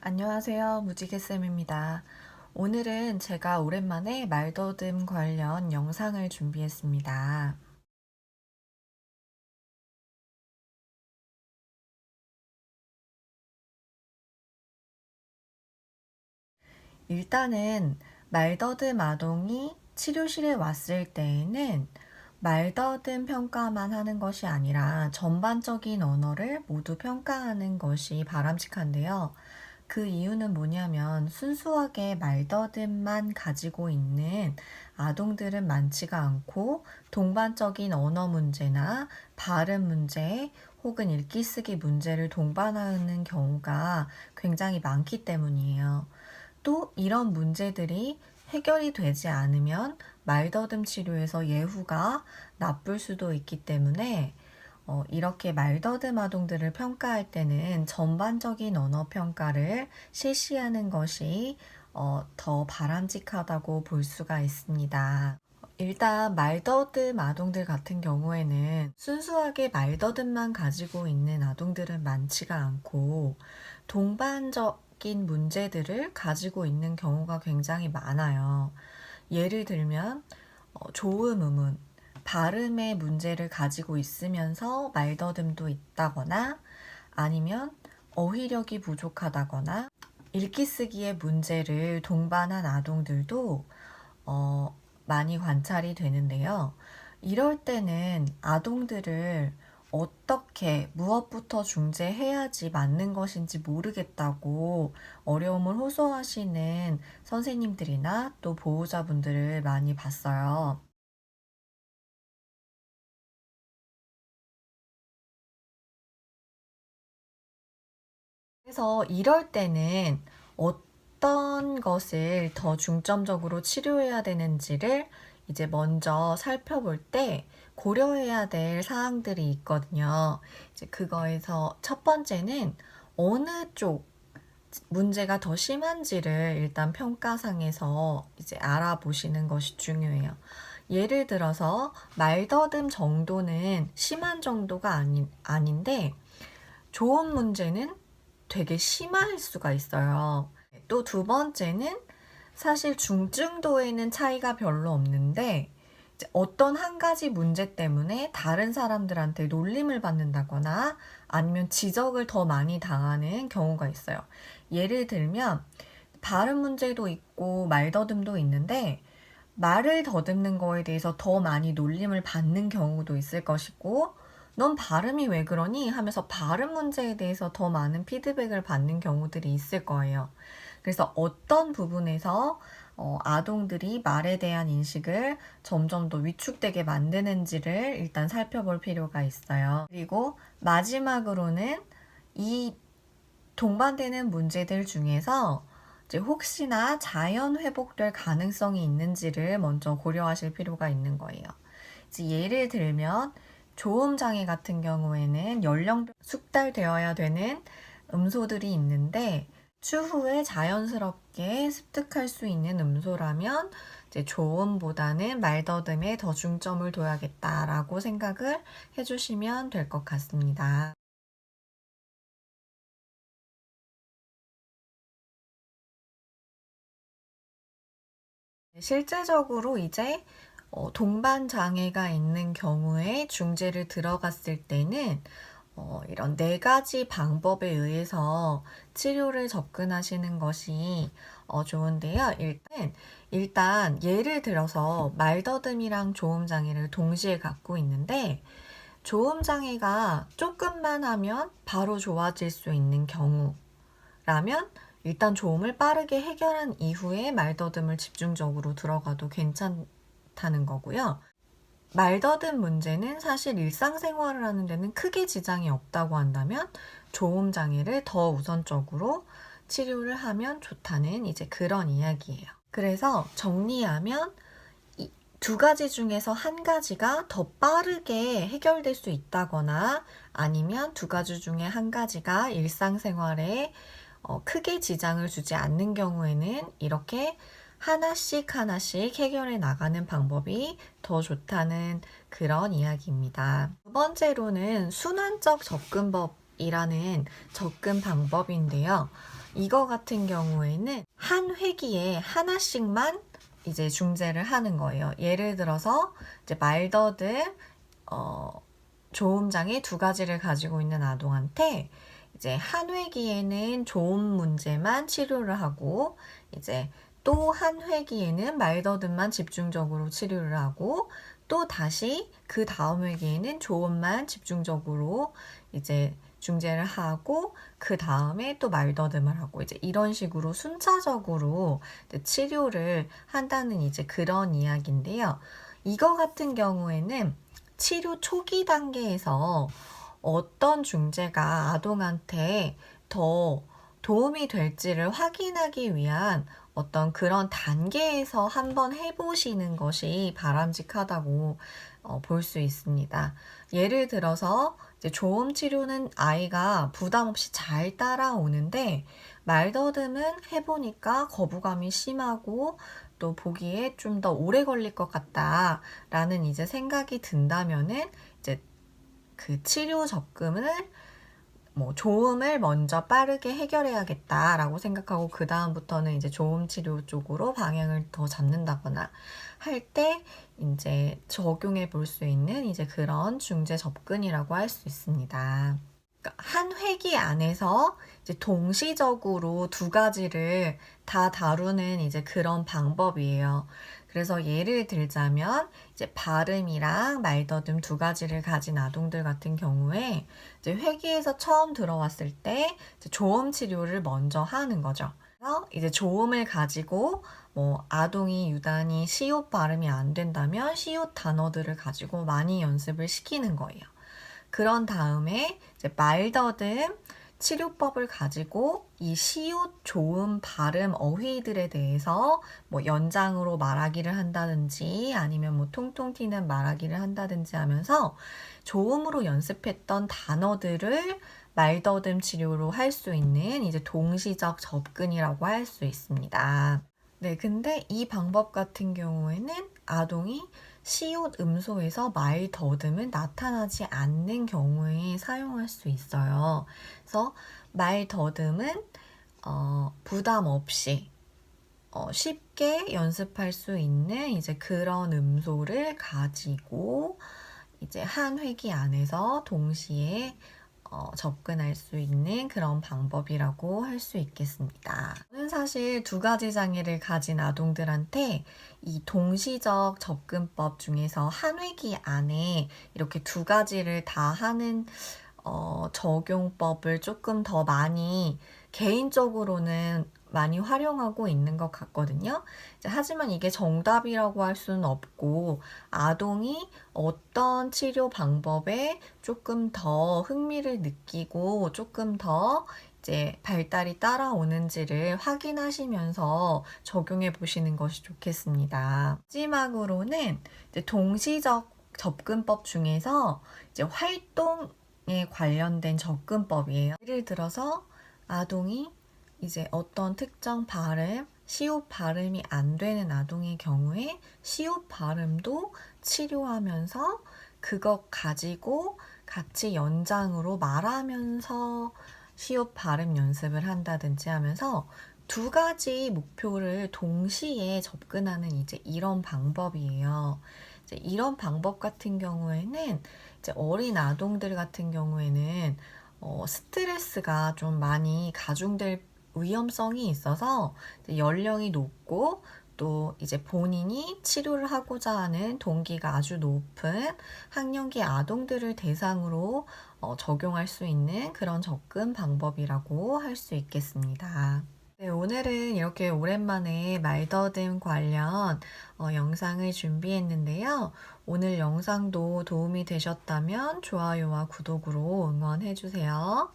안녕하세요. 무지개쌤입니다. 오늘은 제가 오랜만에 말더듬 관련 영상을 준비했습니다. 일단은 말더듬 아동이 치료실에 왔을 때에는 말더듬 평가만 하는 것이 아니라 전반적인 언어를 모두 평가하는 것이 바람직한데요. 그 이유는 뭐냐면 순수하게 말더듬만 가지고 있는 아동들은 많지가 않고 동반적인 언어 문제나 발음 문제 혹은 읽기 쓰기 문제를 동반하는 경우가 굉장히 많기 때문이에요. 또 이런 문제들이 해결이 되지 않으면 말더듬 치료에서 예후가 나쁠 수도 있기 때문에 이렇게 말더듬 아동들을 평가할 때는 전반적인 언어 평가를 실시하는 것이 더 바람직하다고 볼 수가 있습니다. 일단 말더듬 아동들 같은 경우에는 순수하게 말더듬만 가지고 있는 아동들은 많지가 않고 동반적인 문제들을 가지고 있는 경우가 굉장히 많아요. 예를 들면 조음, 음운, 발음의 문제를 가지고 있으면서 말더듬도 있다거나 아니면 어휘력이 부족하다거나 읽기 쓰기의 문제를 동반한 아동들도 많이 관찰이 되는데요. 이럴 때는 아동들을 어떻게 무엇부터 중재해야지 맞는 것인지 모르겠다고 어려움을 호소하시는 선생님들이나 또 보호자분들을 많이 봤어요. 그래서 이럴 때는 어떤 것을 더 중점적으로 치료해야 되는지를 이제 먼저 살펴볼 때 고려해야 될 사항들이 있거든요. 이제 그거에서 첫 번째는 어느 쪽 문제가 더 심한지를 일단 평가상에서 이제 알아보시는 것이 중요해요. 예를 들어서 말더듬 정도는 심한 정도가 아닌데 조음 문제는 되게 심할 수가 있어요. 또 두 번째는 사실 중증도에는 차이가 별로 없는데 이제 어떤 한 가지 문제 때문에 다른 사람들한테 놀림을 받는다거나 아니면 지적을 더 많이 당하는 경우가 있어요. 예를 들면 발음 문제도 있고 말더듬도 있는데 말을 더듬는 거에 대해서 더 많이 놀림을 받는 경우도 있을 것이고, 넌 발음이 왜 그러니? 하면서 발음 문제에 대해서 더 많은 피드백을 받는 경우들이 있을 거예요. 그래서 어떤 부분에서 아동들이 말에 대한 인식을 점점 더 위축되게 만드는지를 일단 살펴볼 필요가 있어요. 그리고 마지막으로는 이 동반되는 문제들 중에서 이제 혹시나 자연 회복될 가능성이 있는지를 먼저 고려하실 필요가 있는 거예요. 이제 예를 들면 조음 장애 같은 경우에는 연령별 숙달되어야 되는 음소들이 있는데 추후에 자연스럽게 습득할 수 있는 음소라면 이제 조음보다는 말더듬에 더 중점을 둬야겠다라고 생각을 해주시면 될 것 같습니다. 실제적으로 이제 동반 장애가 있는 경우에 중재를 들어갔을 때는 이런 네 가지 방법에 의해서 치료를 접근하시는 것이 좋은데요. 일단 예를 들어서 말더듬이랑 조음 장애를 동시에 갖고 있는데 조음 장애가 조금만 하면 바로 좋아질 수 있는 경우라면 일단 조음을 빠르게 해결한 이후에 말더듬을 집중적으로 들어가도 괜찮다는 거고요. 말더듬 문제는 사실 일상생활을 하는 데는 크게 지장이 없다고 한다면 조음 장애를 더 우선적으로 치료를 하면 좋다는 이제 그런 이야기예요. 그래서 정리하면 이 두 가지 중에서 한 가지가 더 빠르게 해결될 수 있다거나 아니면 두 가지 중에 한 가지가 일상생활에 크게 지장을 주지 않는 경우에는 이렇게 하나씩 하나씩 해결해 나가는 방법이 더 좋다는 그런 이야기입니다. 두 번째로는 순환적 접근법이라는 접근 방법인데요. 이거 같은 경우에는 한 회기에 하나씩만 이제 중재를 하는 거예요. 예를 들어서 이제 말더듬 조음장애 2가지를 가지고 있는 아동한테 이제 한 회기에는 조음 문제만 치료를 하고 이제 또 한 회기에는 말더듬만 집중적으로 치료를 하고 또 다시 그 다음 회기에는 조음만 집중적으로 이제 중재를 하고 그 다음에 또 말더듬을 하고 이제 이런 식으로 순차적으로 이제 치료를 한다는 이제 그런 이야기인데요. 이거 같은 경우에는 치료 초기 단계에서 어떤 중재가 아동한테 더 도움이 될지를 확인하기 위한 어떤 그런 단계에서 한번 해보시는 것이 바람직하다고 볼 수 있습니다. 예를 들어서 이제 조음 치료는 아이가 부담 없이 잘 따라오는데 말더듬은 해보니까 거부감이 심하고 또 보기에 좀 더 오래 걸릴 것 같다라는 이제 생각이 든다면은 이제 그 치료 접근을 조음을 먼저 빠르게 해결해야겠다라고 생각하고 그 다음부터는 이제 조음 치료 쪽으로 방향을 더 잡는다거나 할 때 이제 적용해 볼 수 있는 이제 그런 중재 접근이라고 할 수 있습니다. 그러니까 한 회기 안에서 이제 동시적으로 2가지를 다 다루는 이제 그런 방법이에요. 그래서 예를 들자면 이제 발음이랑 말더듬 2가지를 가진 아동들 같은 경우에 이제 회기에서 처음 들어왔을 때 이제 조음 치료를 먼저 하는 거죠. 그래서 이제 조음을 가지고 아동이 유단히 시옷 발음이 안 된다면 시옷 단어들을 가지고 많이 연습을 시키는 거예요. 그런 다음에 이제 말더듬 치료법을 가지고 이 시옷, 조음, 발음, 어휘들에 대해서 연장으로 말하기를 한다든지 아니면 통통 튀는 말하기를 한다든지 하면서 조음으로 연습했던 단어들을 말더듬 치료로 할 수 있는 이제 동시적 접근이라고 할 수 있습니다. 네, 근데 이 방법 같은 경우에는 아동이 시옷 음소에서 말 더듬은 나타나지 않는 경우에 사용할 수 있어요. 그래서 말 더듬은 부담 없이 쉽게 연습할 수 있는 이제 그런 음소를 가지고 이제 한 회기 안에서 동시에 접근할 수 있는 그런 방법이라고 할 수 있겠습니다. 저는 사실 2가지 장애를 가진 아동들한테 이 동시적 접근법 중에서 한 회기 안에 이렇게 2가지를 다 하는 적용법을 조금 더 많이 개인적으로는 많이 활용하고 있는 것 같거든요. 하지만 이게 정답이라고 할 수는 없고 아동이 어떤 치료 방법에 조금 더 흥미를 느끼고 조금 더 이제 발달이 따라오는지를 확인하시면서 적용해 보시는 것이 좋겠습니다. 마지막으로는 이제 동시적 접근법 중에서 이제 활동에 관련된 접근법이에요. 예를 들어서 아동이 이제 어떤 특정 발음, 시옷 발음이 안 되는 아동의 경우에 시옷 발음도 치료하면서 그것 가지고 같이 연장으로 말하면서 시옷 발음 연습을 한다든지 하면서 2가지 목표를 동시에 접근하는 이제 이런 방법이에요. 이제 이런 방법 같은 경우에는 이제 어린 아동들 같은 경우에는 스트레스가 좀 많이 가중될 위험성이 있어서 연령이 높고 또 이제 본인이 치료를 하고자 하는 동기가 아주 높은 학령기 아동들을 대상으로 적용할 수 있는 그런 접근 방법이라고 할 수 있겠습니다. 네, 오늘은 이렇게 오랜만에 말더듬 관련 영상을 준비했는데요. 오늘 영상도 도움이 되셨다면 좋아요와 구독으로 응원해주세요.